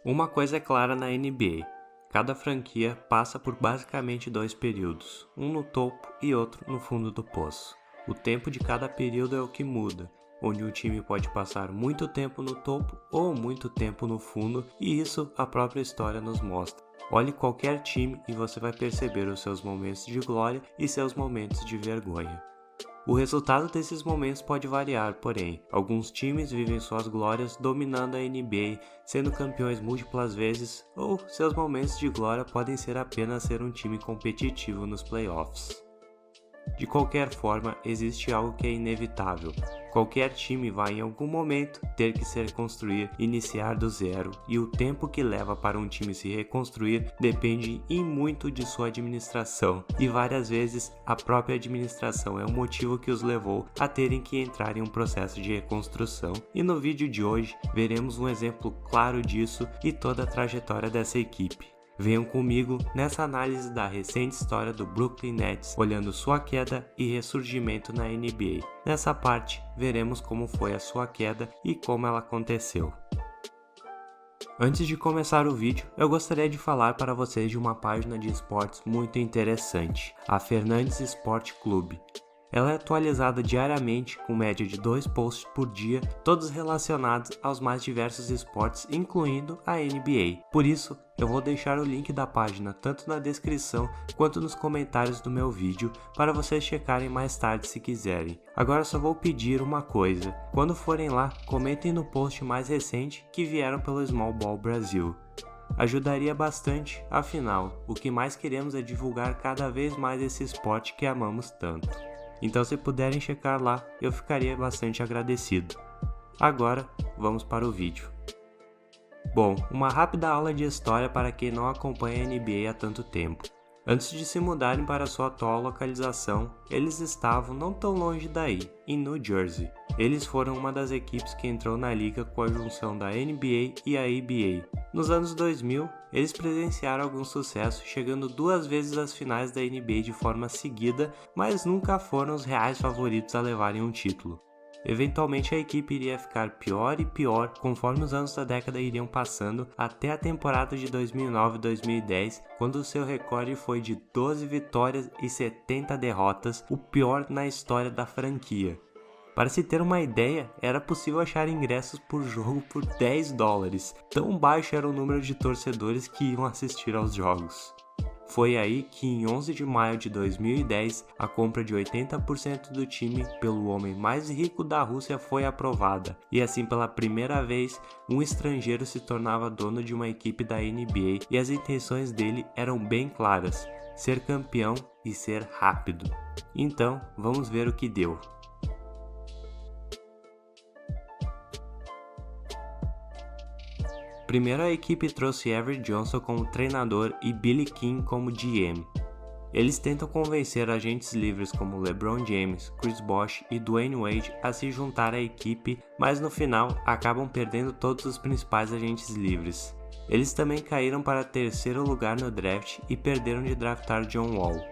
Uma coisa é clara na NBA: cada franquia passa por basicamente dois períodos, um no topo e outro no fundo do poço. O tempo de cada período é o que muda, onde um time pode passar muito tempo no topo ou muito tempo no fundo, e isso a própria história nos mostra. Olhe qualquer time e você vai perceber os seus momentos de glória e seus momentos de vergonha. O resultado desses momentos pode variar, porém, alguns times vivem suas glórias dominando a NBA, sendo campeões múltiplas vezes, ou seus momentos de glória podem ser apenas ser um time competitivo nos playoffs. De qualquer forma, existe algo que é inevitável. Qualquer time vai em algum momento ter que se reconstruir, iniciar do zero, e o tempo que leva para um time se reconstruir depende em muito de sua administração, e várias vezes a própria administração é o motivo que os levou a terem que entrar em um processo de reconstrução. E no vídeo de hoje veremos um exemplo claro disso e toda a trajetória dessa equipe. Venham comigo nessa análise da recente história do Brooklyn Nets, olhando sua queda e ressurgimento na NBA. Nessa parte, veremos como foi a sua queda e como ela aconteceu. Antes de começar o vídeo, eu gostaria de falar para vocês de uma página de esportes muito interessante, a Fernandes Sport Clube. Ela é atualizada diariamente com média de 2 posts por dia, todos relacionados aos mais diversos esportes, incluindo a NBA. Por isso, eu vou deixar o link da página tanto na descrição quanto nos comentários do meu vídeo para vocês checarem mais tarde se quiserem. Agora só vou pedir uma coisa: quando forem lá, comentem no post mais recente que vieram pelo Small Ball Brasil. Ajudaria bastante, afinal, o que mais queremos é divulgar cada vez mais esse esporte que amamos tanto. Então, se puderem checar lá, eu ficaria bastante agradecido. Agora, vamos para o vídeo. Bom, uma rápida aula de história para quem não acompanha a NBA há tanto tempo. Antes de se mudarem para sua atual localização, eles estavam não tão longe daí, em New Jersey. Eles foram uma das equipes que entrou na liga com a junção da NBA e a ABA. Nos anos 2000, eles presenciaram algum sucesso, chegando 2 vezes às finais da NBA de forma seguida, mas nunca foram os reais favoritos a levarem um título. Eventualmente a equipe iria ficar pior e pior conforme os anos da década iriam passando, até a temporada de 2009-2010, quando o seu recorde foi de 12 vitórias e 70 derrotas, o pior na história da franquia. Para se ter uma ideia, era possível achar ingressos por jogo por $10, tão baixo era o número de torcedores que iam assistir aos jogos. Foi aí que em 11 de maio de 2010, a compra de 80% do time pelo homem mais rico da Rússia foi aprovada, e assim pela primeira vez, um estrangeiro se tornava dono de uma equipe da NBA e as intenções dele eram bem claras: ser campeão e ser rápido. Então, vamos ver o que deu. Primeiro a equipe trouxe Avery Johnson como treinador e Billy King como GM. Eles tentam convencer agentes livres como LeBron James, Chris Bosh e Dwayne Wade a se juntar à equipe, mas no final acabam perdendo todos os principais agentes livres. Eles também caíram para 3º lugar no draft e perderam de draftar John Wall.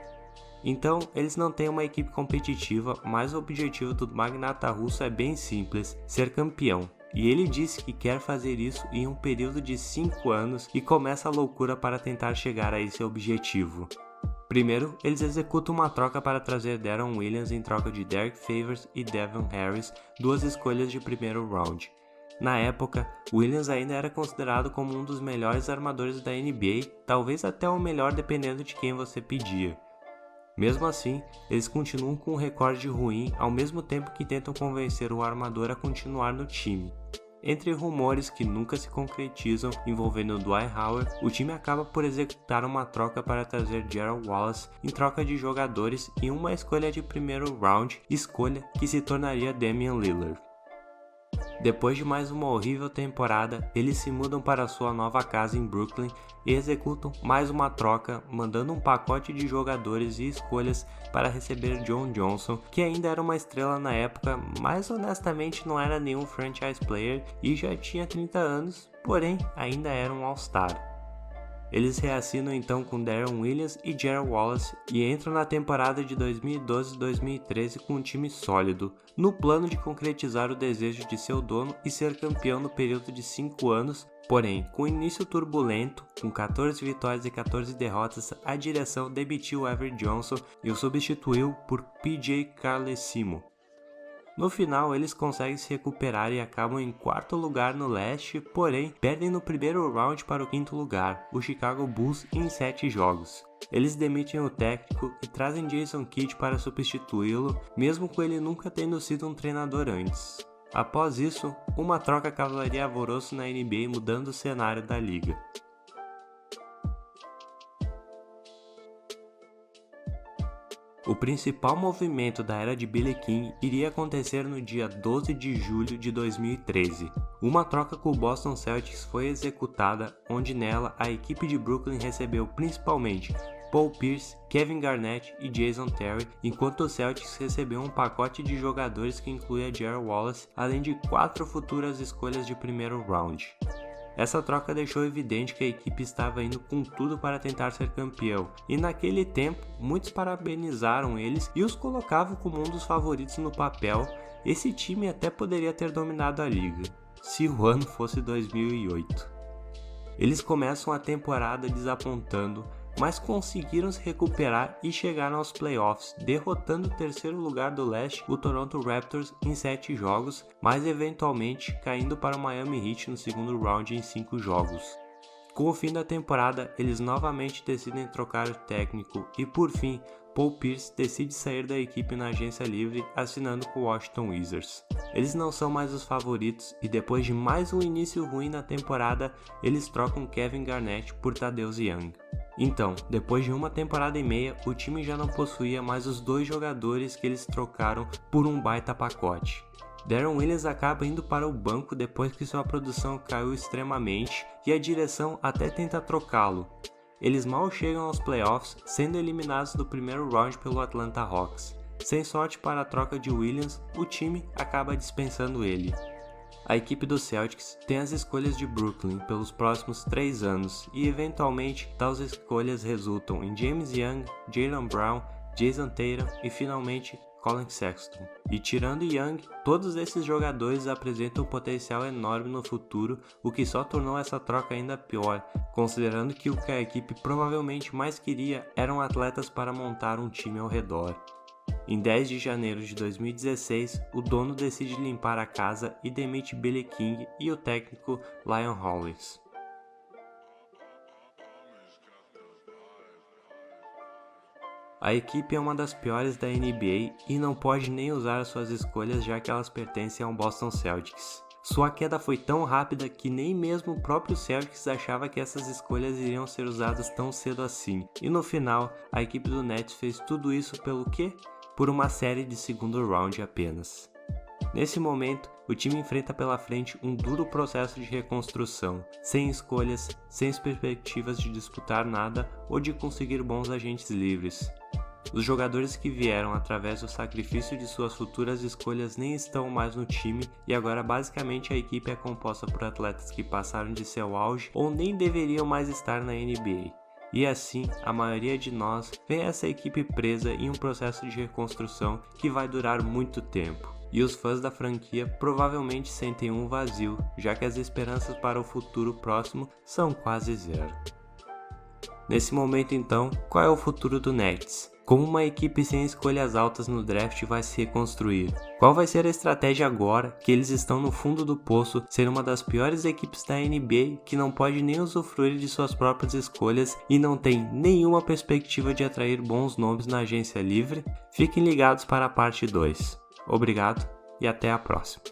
Então, eles não têm uma equipe competitiva, mas o objetivo do magnata russo é bem simples: ser campeão. E ele disse que quer fazer isso em um período de 5 anos e começa a loucura para tentar chegar a esse objetivo. Primeiro, eles executam uma troca para trazer Deron Williams em troca de Derek Favors e Devin Harris, 2 escolhas de primeiro round. Na época, Williams ainda era considerado como um dos melhores armadores da NBA, talvez até o melhor dependendo de quem você pedia. Mesmo assim, eles continuam com um recorde ruim ao mesmo tempo que tentam convencer o armador a continuar no time. Entre rumores que nunca se concretizam envolvendo Dwight Howard, o time acaba por executar uma troca para trazer Gerald Wallace em troca de jogadores e uma escolha de primeiro round, escolha que se tornaria Damian Lillard. Depois de mais uma horrível temporada, eles se mudam para sua nova casa em Brooklyn e executam mais uma troca, mandando um pacote de jogadores e escolhas para receber John Johnson, que ainda era uma estrela na época, mas honestamente não era nenhum franchise player e já tinha 30 anos, porém ainda era um All-Star. Eles reassinam então com Deron Williams e Gerald Wallace e entram na temporada de 2012-2013 com um time sólido, no plano de concretizar o desejo de seu dono e ser campeão no período de 5 anos, porém, com início turbulento, com 14 vitórias e 14 derrotas, a direção demitiu Avery Johnson e o substituiu por PJ Carlesimo. No final, eles conseguem se recuperar e acabam em 4º lugar no leste, porém, perdem no primeiro round para o 5º lugar, o Chicago Bulls, em 7 jogos. Eles demitem o técnico e trazem Jason Kidd para substituí-lo, mesmo com ele nunca tendo sido um treinador antes. Após isso, uma troca causaria alvoroço na NBA, mudando o cenário da liga. O principal movimento da era de Billy King iria acontecer no dia 12 de julho de 2013. Uma troca com o Boston Celtics foi executada, onde nela a equipe de Brooklyn recebeu principalmente Paul Pierce, Kevin Garnett e Jason Terry, enquanto o Celtics recebeu um pacote de jogadores que incluía Gerald Wallace, além de 4 futuras escolhas de primeiro round. Essa troca deixou evidente que a equipe estava indo com tudo para tentar ser campeão, e naquele tempo muitos parabenizaram eles e os colocavam como um dos favoritos no papel. Esse time até poderia ter dominado a liga, se o ano fosse 2008. Eles começam a temporada desapontando, mas conseguiram se recuperar e chegaram aos playoffs, derrotando o 3º lugar do leste, o Toronto Raptors, em 7 jogos, mas eventualmente caindo para o Miami Heat no 2º round em 5 jogos. Com o fim da temporada, eles novamente decidem trocar o técnico e, por fim, Paul Pierce decide sair da equipe na agência livre, assinando com o Washington Wizards. Eles não são mais os favoritos e depois de mais um início ruim na temporada, eles trocam Kevin Garnett por Thaddeus Young. Então, depois de uma temporada e meia, o time já não possuía mais os 2 jogadores que eles trocaram por um baita pacote. Deron Williams acaba indo para o banco depois que sua produção caiu extremamente e a direção até tenta trocá-lo. Eles mal chegam aos playoffs, sendo eliminados do primeiro round pelo Atlanta Hawks. Sem sorte para a troca de Williams, o time acaba dispensando ele. A equipe dos Celtics tem as escolhas de Brooklyn pelos próximos 3 anos e eventualmente tais escolhas resultam em James Young, Jaylen Brown, Jason Tatum e finalmente Colin Sexton. E tirando Young, todos esses jogadores apresentam um potencial enorme no futuro, o que só tornou essa troca ainda pior, considerando que o que a equipe provavelmente mais queria eram atletas para montar um time ao redor. Em 10 de janeiro de 2016, o dono decide limpar a casa e demite Billy King e o técnico Lyon Hollins. A equipe é uma das piores da NBA e não pode nem usar suas escolhas já que elas pertencem ao Boston Celtics. Sua queda foi tão rápida que nem mesmo o próprio Celtics achava que essas escolhas iriam ser usadas tão cedo assim. E no final, a equipe do Nets fez tudo isso pelo quê? Por uma série de 2º round apenas. Nesse momento, o time enfrenta pela frente um duro processo de reconstrução, sem escolhas, sem perspectivas de disputar nada ou de conseguir bons agentes livres. Os jogadores que vieram através do sacrifício de suas futuras escolhas nem estão mais no time e agora basicamente a equipe é composta por atletas que passaram de seu auge ou nem deveriam mais estar na NBA. E assim, a maioria de nós vê essa equipe presa em um processo de reconstrução que vai durar muito tempo. E os fãs da franquia provavelmente sentem um vazio, já que as esperanças para o futuro próximo são quase zero. Nesse momento então, qual é o futuro do Nets? Como uma equipe sem escolhas altas no draft vai se reconstruir? Qual vai ser a estratégia agora que eles estão no fundo do poço, ser uma das piores equipes da NBA que não pode nem usufruir de suas próprias escolhas e não tem nenhuma perspectiva de atrair bons nomes na agência livre? Fiquem ligados para a parte 2. Obrigado e até a próxima.